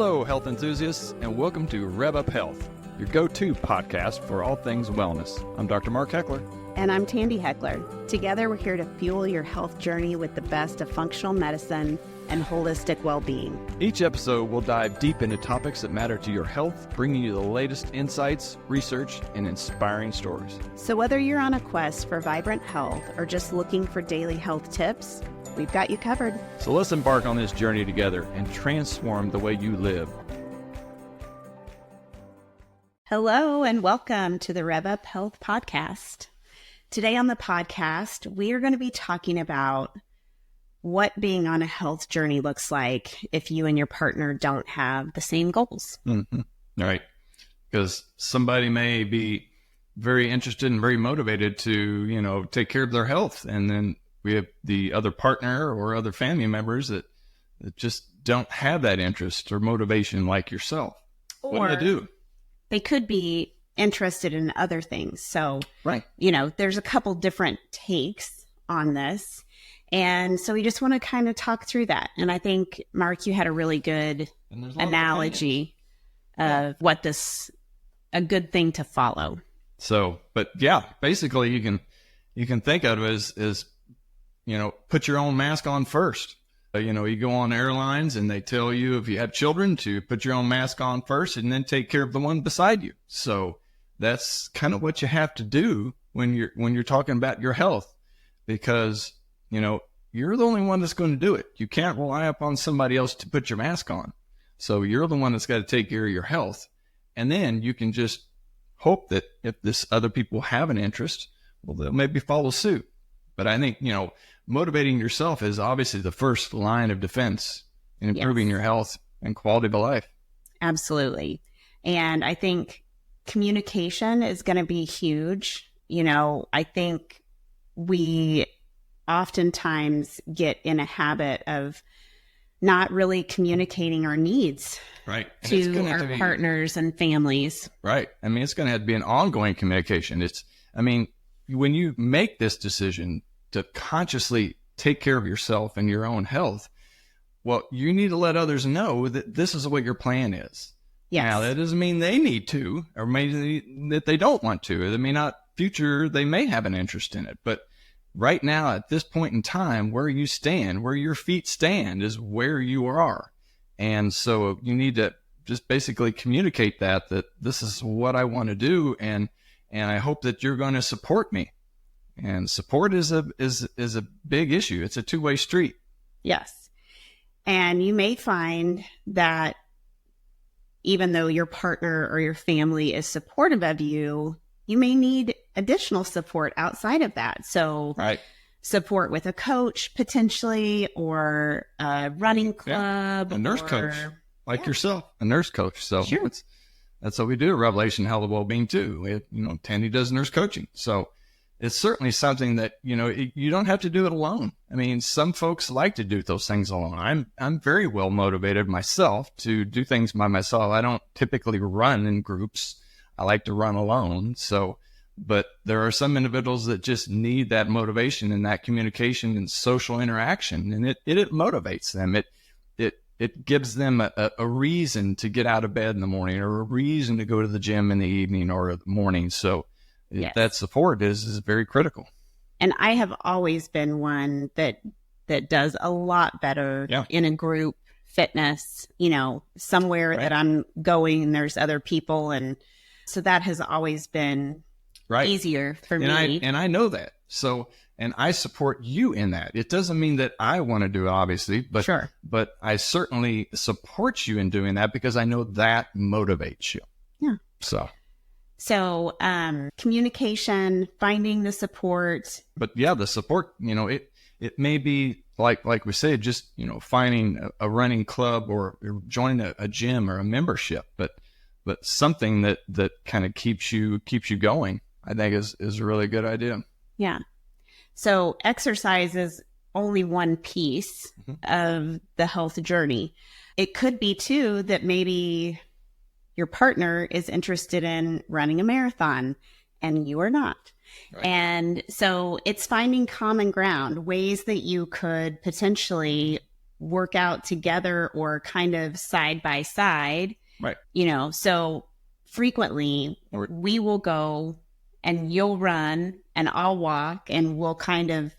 Hello, health enthusiasts, and welcome to Rev Up Health, your go-to podcast for all things wellness. I'm Dr. Mark Hechler. And I'm Tandi Hechler. Together, we're here to fuel your health journey with the best of functional medicine and holistic well-being. Each episode will dive deep into topics that matter to your health, bringing you the latest insights, research, and inspiring stories. So whether you're on a quest for vibrant health or just looking for daily health tips, we've got you covered. So let's embark on this journey together and transform the way you live. Hello, and welcome to the Rev Up Health podcast. Today on the podcast, we are going to be talking about what being on a health journey looks like if you and your partner don't have the same goals. Mm-hmm. Right. Because somebody may be very interested and very motivated to, take care of their health. And then we have the other partner or other family members that just don't have that interest or motivation like yourself. What do they do? They could be interested in other things. So, right. There's a couple different takes on this. And so we just want to kind of talk through that. And I think, Mark, you had a really good analogy of what a good thing to follow. So, but yeah, basically you can think of it as put your own mask on first. You go on airlines and they tell you if you have children to put your own mask on first and then take care of the one beside you. So that's kind of what you have to do when you're talking about your health, because you're the only one that's going to do it. You can't rely upon somebody else to put your mask on. So you're the one that's got to take care of your health. And then you can just hope that if this other people have an interest, well, they'll maybe follow suit. But I think, motivating yourself is obviously the first line of defense in improving your health and quality of life. Absolutely. And I think communication is going to be huge. I think we oftentimes get in a habit of not really communicating our needs to our partners and families. Right. I mean, it's going to have to be an ongoing communication. When you make this decision to consciously take care of yourself and your own health, well, you need to let others know that this is what your plan is. Yes. Now, that doesn't mean they need to, or maybe that they don't want to. They may not they may have an interest in it. But right now, at this point in time, where you stand, where your feet stand is where you are. And so you need to just basically communicate that this is what I want to do. And I hope that you're going to support me. And support is a big issue. It's a two-way street. Yes. And you may find that even though your partner or your family is supportive of you, you may need additional support outside of that. So support with a coach potentially, or a running club. A nurse coach like yourself, a nurse coach. So sure. That's what we do at Revelation Health and Wellbeing too. Tandi does nurse coaching. So it's certainly something that, you don't have to do it alone. I mean, some folks like to do those things alone. I'm very well motivated myself to do things by myself. I don't typically run in groups. I like to run alone. But there are some individuals that just need that motivation and that communication and social interaction, and it motivates them. It gives them a reason to get out of bed in the morning, or a reason to go to the gym in the evening or the morning. So that support is very critical. And I have always been one that does a lot better in a group fitness, somewhere that I'm going and there's other people. And so that has always been easier for me. And I know that. So, and I support you in that. It doesn't mean that I want to do it, obviously, but sure. But I certainly support you in doing that because I know that motivates you. Yeah. So communication, finding the support. But the support, it may be like we said, just, finding a running club or joining a gym or a membership, but something that kind of keeps you going, I think is a really good idea. Yeah. So exercise is only one piece of the health journey. It could be too that maybe your partner is interested in running a marathon and you are not. Right. And so it's finding common ground, ways that you could potentially work out together or kind of side by side. Right. So frequently we will go and you'll run and I'll walk and we'll kind of,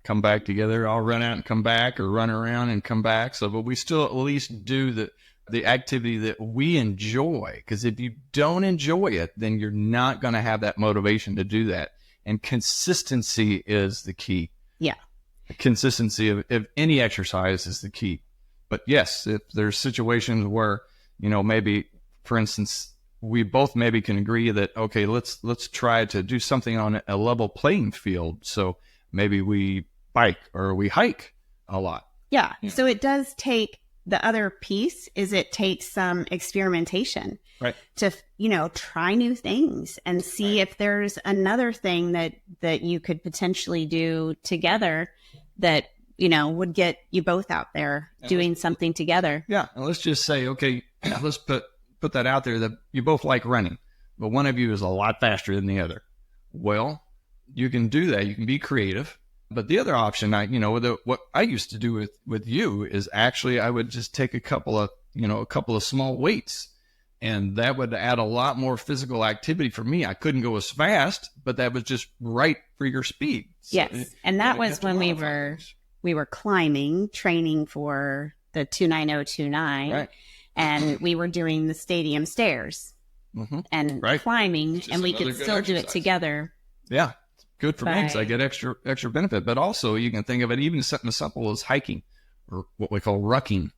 come back together. I'll run out and come back, or run around and come back. So, but we still at least do the activity that we enjoy. Because if you don't enjoy it, then you're not going to have that motivation to do that. And consistency is the key. Yeah. Consistency of any exercise is the key. But yes, if there's situations where, maybe, for instance, we both maybe can agree that, okay, let's try to do something on a level playing field. So maybe we bike or we hike a lot. Yeah. So it does take, the other piece is it takes some experimentation, right, to, try new things and see if there's another thing that you could potentially do together that, would get you both out there doing something together. Yeah. And let's just say, okay, let's put that out there that you both like running, but one of you is a lot faster than the other. Well, you can do that. You can be creative. But the other option, what I used to do with you is actually I would just take a couple of small weights, and that would add a lot more physical activity for me. I couldn't go as fast, but that was just right for your speed. So yes. And that was when we were climbing, training for the 29029. Right. And we were doing the stadium stairs and climbing, and we could still do it together. Yeah. Good for me because I get extra benefit. But also you can think of it even something as simple as hiking, or what we call rucking,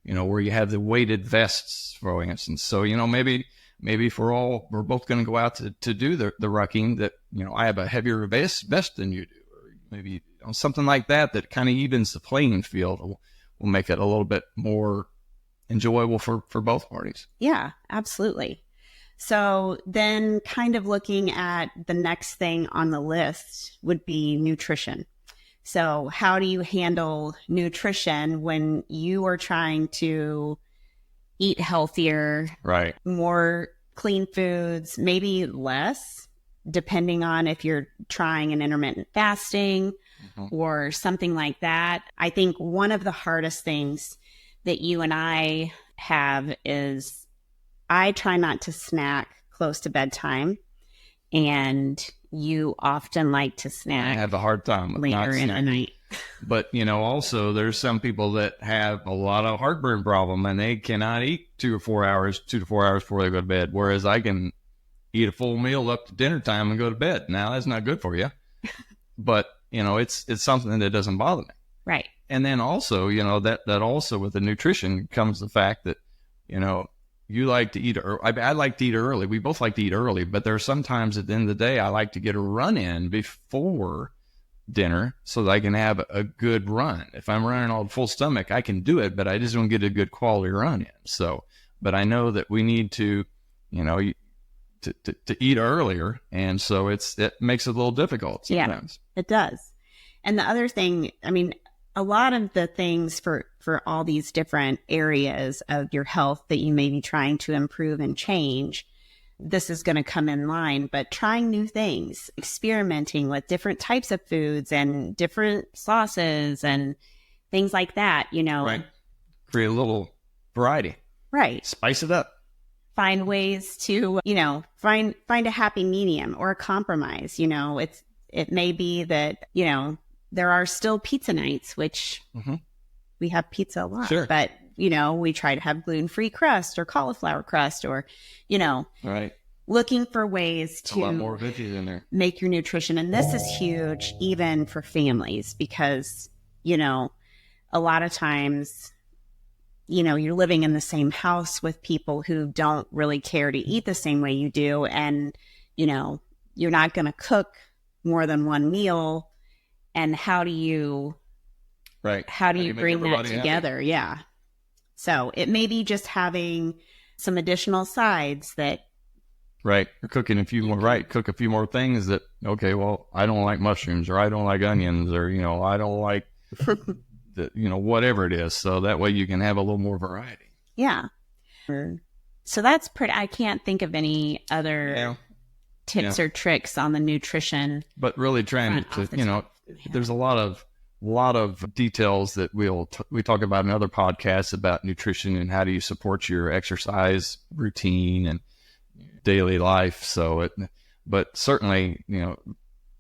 where you have the weighted vests, for instance. So, maybe if we're both going to go out to do the rucking, that, I have a heavier vest than you do, or maybe something like that kind of evens the playing field. Will make it a little bit more enjoyable for both parties. Yeah, absolutely. So then kind of looking at the next thing on the list would be nutrition. So how do you handle nutrition when you are trying to eat healthier, right, more clean foods, maybe less, depending on if you're trying an intermittent fasting or something like that? I think one of the hardest things that you and I have is I try not to snack close to bedtime, and you often like to snack. I have a hard time with later in the night. But, also there's some people that have a lot of heartburn problem, and they cannot eat 2 to 4 hours before they go to bed. Whereas I can eat a full meal up to dinner time and go to bed. Now that's not good for you, but it's something that doesn't bother me. Right. And then also, that also with the nutrition comes the fact that, you like to eat, I like to eat early. We both like to eat early, but there are sometimes at the end of the day, I like to get a run in before dinner so that I can have a good run. If I'm running on full stomach, I can do it, but I just don't get a good quality run in. So, but I know that we need to, to eat earlier. And so it makes it a little difficult sometimes. Yeah, it does. And the other thing, a lot of the things for all these different areas of your health that you may be trying to improve and change, this is going to come in line, but trying new things, experimenting with different types of foods and different sauces and things like that, Right. Create a little variety. Right. Spice it up. Find ways to, find a happy medium or a compromise. It may be that, there are still pizza nights, which we have pizza a lot, sure, but, we try to have gluten-free crust or cauliflower crust or, right, looking for ways to a lot more veggies in there. Make your nutrition. And this is huge even for families because, a lot of times, you're living in the same house with people who don't really care to eat the same way you do. And, you're not going to cook more than one meal. And how do you bring that together? Happy? Yeah. So it may be just having some additional sides that. Right. You're cooking a few more, right. Cook a few more things that, okay, well, I don't like mushrooms or I don't like onions or, I don't like, whatever it is. So that way you can have a little more variety. Yeah. So that's I can't think of any other tips or tricks on the nutrition. But really trying to, there's a lot of lot of details that we talk about in other podcasts about nutrition and how do you support your exercise routine and daily life. But certainly,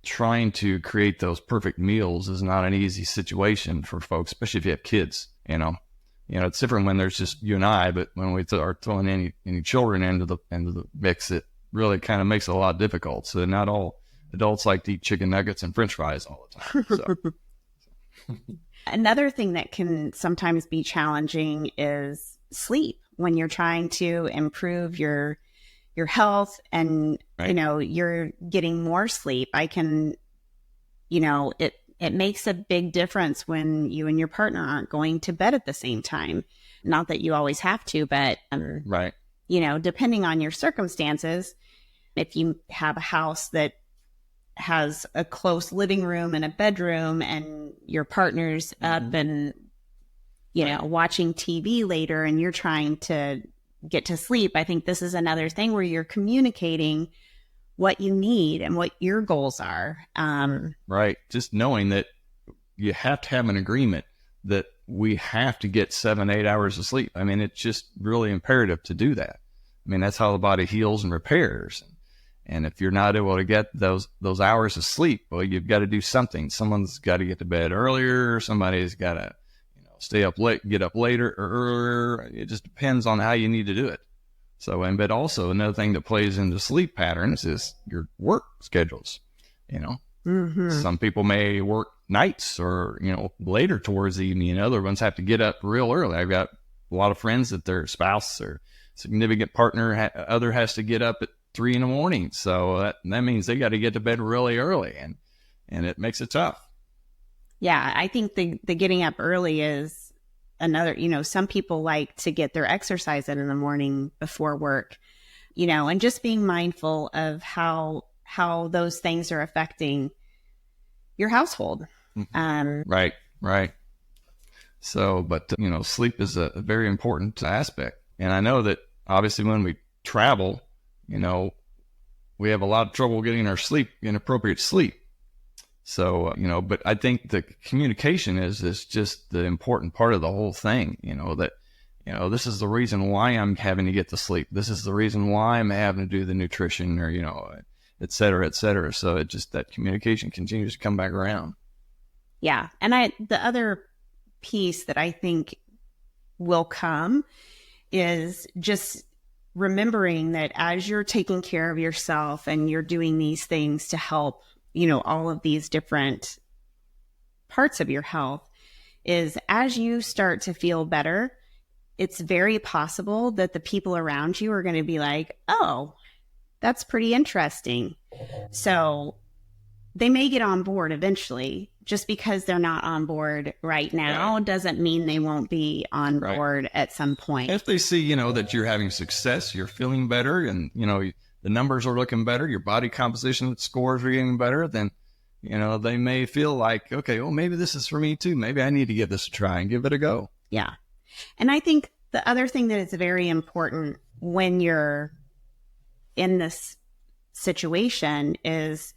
trying to create those perfect meals is not an easy situation for folks, especially if you have kids. It's different when there's just you and I, but when we are throwing any children into the mix, it really kind of makes it a lot difficult. So not all adults like to eat chicken nuggets and French fries all the time. So. Another thing that can sometimes be challenging is sleep when you're trying to improve your health and, right. You're getting more sleep. It makes a big difference when you and your partner aren't going to bed at the same time. Not that you always have to, but, right. Depending on your circumstances, if you have a house that has a close living room and a bedroom and your partner's up and, watching TV later and you're trying to get to sleep, I think this is another thing where you're communicating what you need and what your goals are. Right. Just knowing that you have to have an agreement that we have to get 7-8 hours of sleep. I mean, it's just really imperative to do that. I mean, that's how the body heals and repairs. And if you're not able to get those hours of sleep, well, you've got to do something. Someone's got to get to bed earlier. Somebody's got to, stay up late, get up later or earlier. It just depends on how you need to do it. So, but also another thing that plays into sleep patterns is your work schedules. Some people may work nights or, later towards the evening, and other ones have to get up real early. I've got a lot of friends that their spouse or significant partner other has to get up at 3 a.m. So that means they got to get to bed really early, and it makes it tough. Yeah, I think the getting up early is another, some people like to get their exercise in the morning before work, and just being mindful of how those things are affecting your household. Right. So, but, sleep is a very important aspect. And I know that obviously when we travel, we have a lot of trouble getting our inappropriate sleep. So, but I think the communication is just the important part of the whole thing, that, this is the reason why I'm having to get the sleep. This is the reason why I'm having to do the nutrition or, et cetera, et cetera. So it just, that communication continues to come back around. Yeah. And the other piece that I think will come is just remembering that as you're taking care of yourself and you're doing these things to help, all of these different parts of your health, is as you start to feel better, it's very possible that the people around you are going to be like, oh, that's pretty interesting. So they may get on board eventually. Just because they're not on board right now doesn't mean they won't be on board at some point. If they see, that you're having success, you're feeling better, and, the numbers are looking better, your body composition scores are getting better, then, they may feel like, okay, well, maybe this is for me too. Maybe I need to give this a try and give it a go. Yeah. And I think the other thing that is very important when you're in this situation is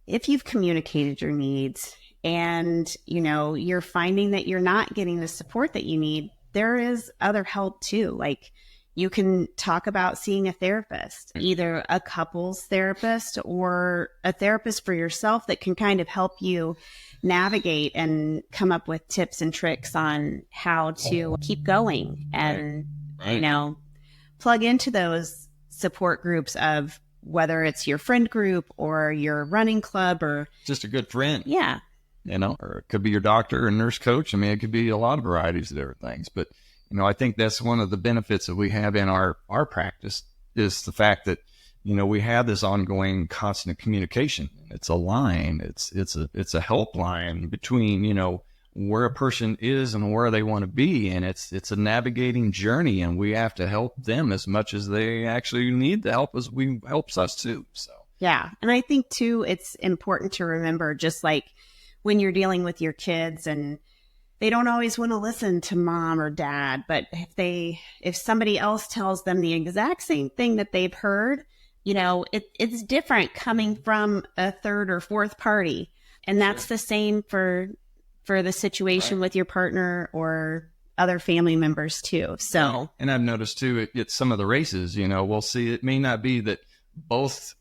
if you've communicated your needs and, you're finding that you're not getting the support that you need, there is other help too. Like, you can talk about seeing a therapist, either a couples therapist or a therapist for yourself that can kind of help you navigate and come up with tips and tricks on how to keep going and, plug into those support groups of whether it's your friend group or your running club or just a good friend. Yeah. Or it could be your doctor or nurse coach. I mean, it could be a lot of varieties of different things, but I think that's one of the benefits that we have in our practice is the fact that, we have this ongoing constant communication. It's a line. It's a helpline between, where a person is and where they want to be. And it's a navigating journey, and we have to help them as much as they actually need the help as we helps us too. So, yeah. And I think too, it's important to remember, just like when you're dealing with your kids and they don't always want to listen to mom or dad, but if somebody else tells them the exact same thing that they've heard, it's different coming from a third or fourth party. And that's the same for for the situation with your partner or other family members too. So, and I've noticed too, at some of the races, we'll see it may not be that both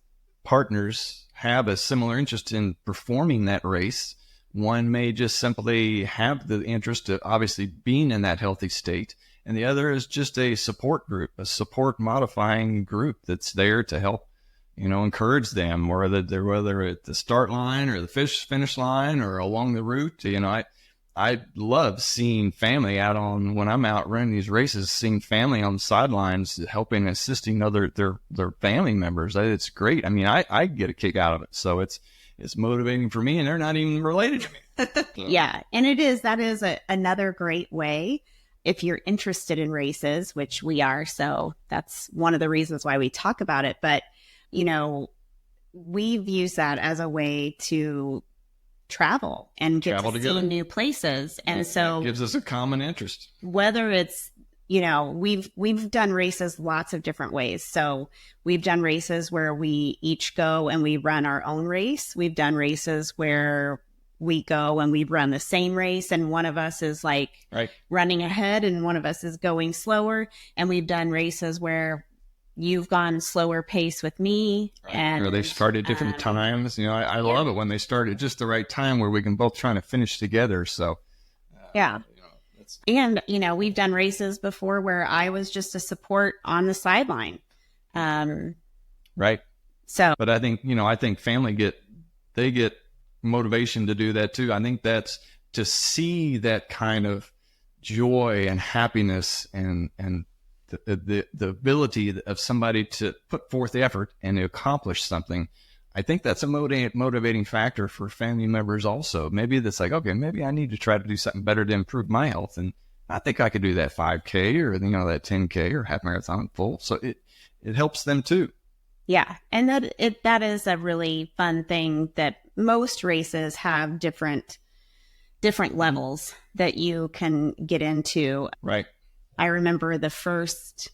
partners have a similar interest in performing that race. One may just simply have the interest of obviously being in that healthy state, and the other is just a support group, a support modifying group that's there to help, encourage them, whether at the start line or the finish line or along the route. I love seeing family when I'm out running these races, seeing family on the sidelines helping, assisting their family members. It's great. I mean, I get a kick out of it. So it's motivating for me, and they're not even related to me. Yeah. And that is another great way if you're interested in races, which we are. So that's one of the reasons why we talk about it. But, we've used that as a way to travel and get to see new places. And so it gives us a common interest. Whether it's, we've done races lots of different ways. So we've done races where we each go and we run our own race. We've done races where we go and we run the same race, and one of us is like running ahead and one of us is going slower. And we've done races where you've gone slower pace with me. And or they start at different times. I love it when they start at just the right time where we can both try to finish together. So, and, we've done races before where I was just a support on the sideline. Right. So, but I think family get motivation to do that too. I think that's to see that kind of joy and happiness and the ability of somebody to put forth the effort and to accomplish something. I think that's a motivating factor for family members also. Maybe that's like, okay, maybe I need to try to do something better to improve my health. And I think I could do that 5K or, that 10K or half marathon full. So it helps them too. Yeah. And that is a really fun thing that most races have different levels that you can get into. Right. I remember the first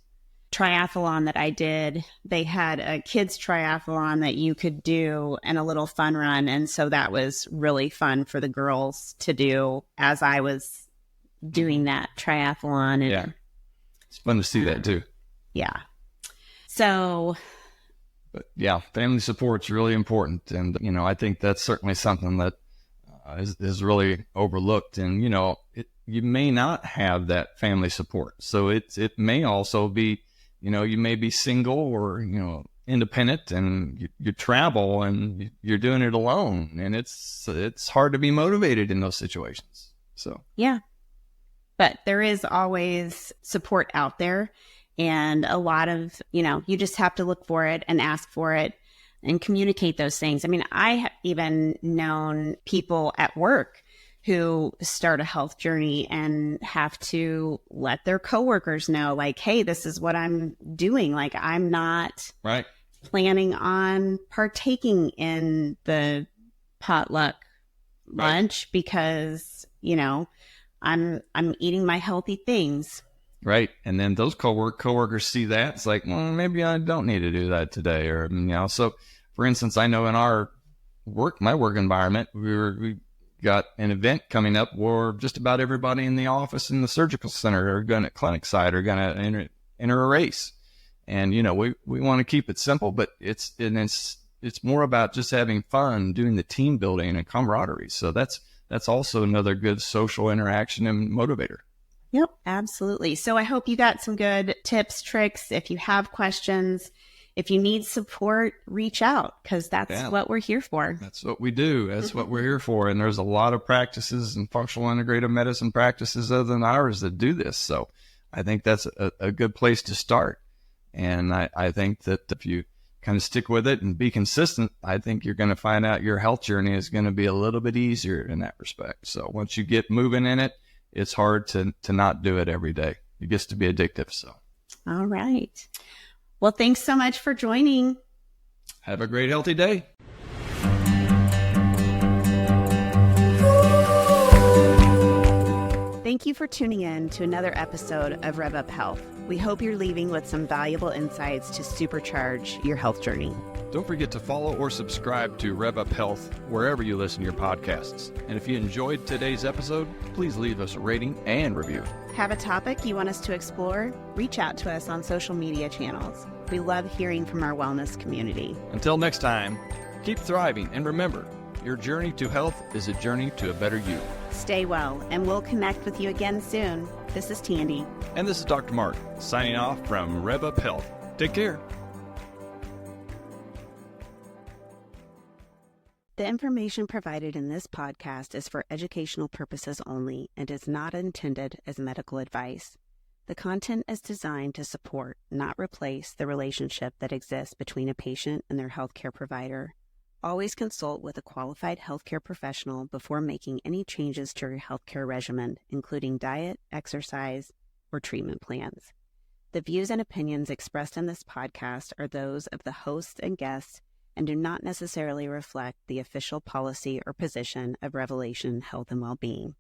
triathlon that I did, they had a kids triathlon that you could do and a little fun run. And so that was really fun for the girls to do as I was doing that triathlon. And, yeah. It's fun to see that too. Yeah. So. But yeah, family support's really important. And, I think that's certainly something that is really overlooked. And, you may not have that family support. So it may also be, you may be single or, independent, and you travel and you're doing it alone, and it's hard to be motivated in those situations. So, yeah, but there is always support out there, and a lot of, you just have to look for it and ask for it and communicate those things. I mean, I have even known people at work who start a health journey and have to let their coworkers know, like, hey, this is what I'm doing. Like, I'm not planning on partaking in the potluck lunch because, I'm eating my healthy things. Right. And then those coworkers see that. It's like, well, maybe I don't need to do that today. Or, so for instance, I know in my work environment, we got an event coming up where just about everybody in the office in the surgical center or clinic side are going to enter a race. And, we want to keep it simple, but it's more about just having fun, doing the team building and camaraderie. So that's also another good social interaction and motivator. Yep, absolutely. So I hope you got some good tips, tricks. If you have questions, if you need support, reach out, because that's what we're here for. That's what we do. That's what we're here for. And there's a lot of practices and functional integrative medicine practices other than ours that do this. So I think that's a good place to start. And I think that if you kind of stick with it and be consistent, I think you're going to find out your health journey is going to be a little bit easier in that respect. So once you get moving in it, it's hard to not do it every day. It gets to be addictive. So. All right. Well, thanks so much for joining. Have a great, healthy day. Thank you for tuning in to another episode of Rev Up Health. We hope you're leaving with some valuable insights to supercharge your health journey. Don't forget to follow or subscribe to Rev Up Health wherever you listen to your podcasts. And if you enjoyed today's episode, please leave us a rating and review. Have a topic you want us to explore? Reach out to us on social media channels. We love hearing from our wellness community. Until next time, keep thriving, and remember, your journey to health is a journey to a better you. Stay well, and we'll connect with you again soon. This is Tandi. And this is Dr. Mark, signing off from Rev Up Health. Take care. The information provided in this podcast is for educational purposes only and is not intended as medical advice. The content is designed to support, not replace, the relationship that exists between a patient and their healthcare provider. Always consult with a qualified healthcare professional before making any changes to your healthcare regimen, including diet, exercise, or treatment plans. The views and opinions expressed in this podcast are those of the hosts and guests and do not necessarily reflect the official policy or position of Revelation Health and Wellbeing.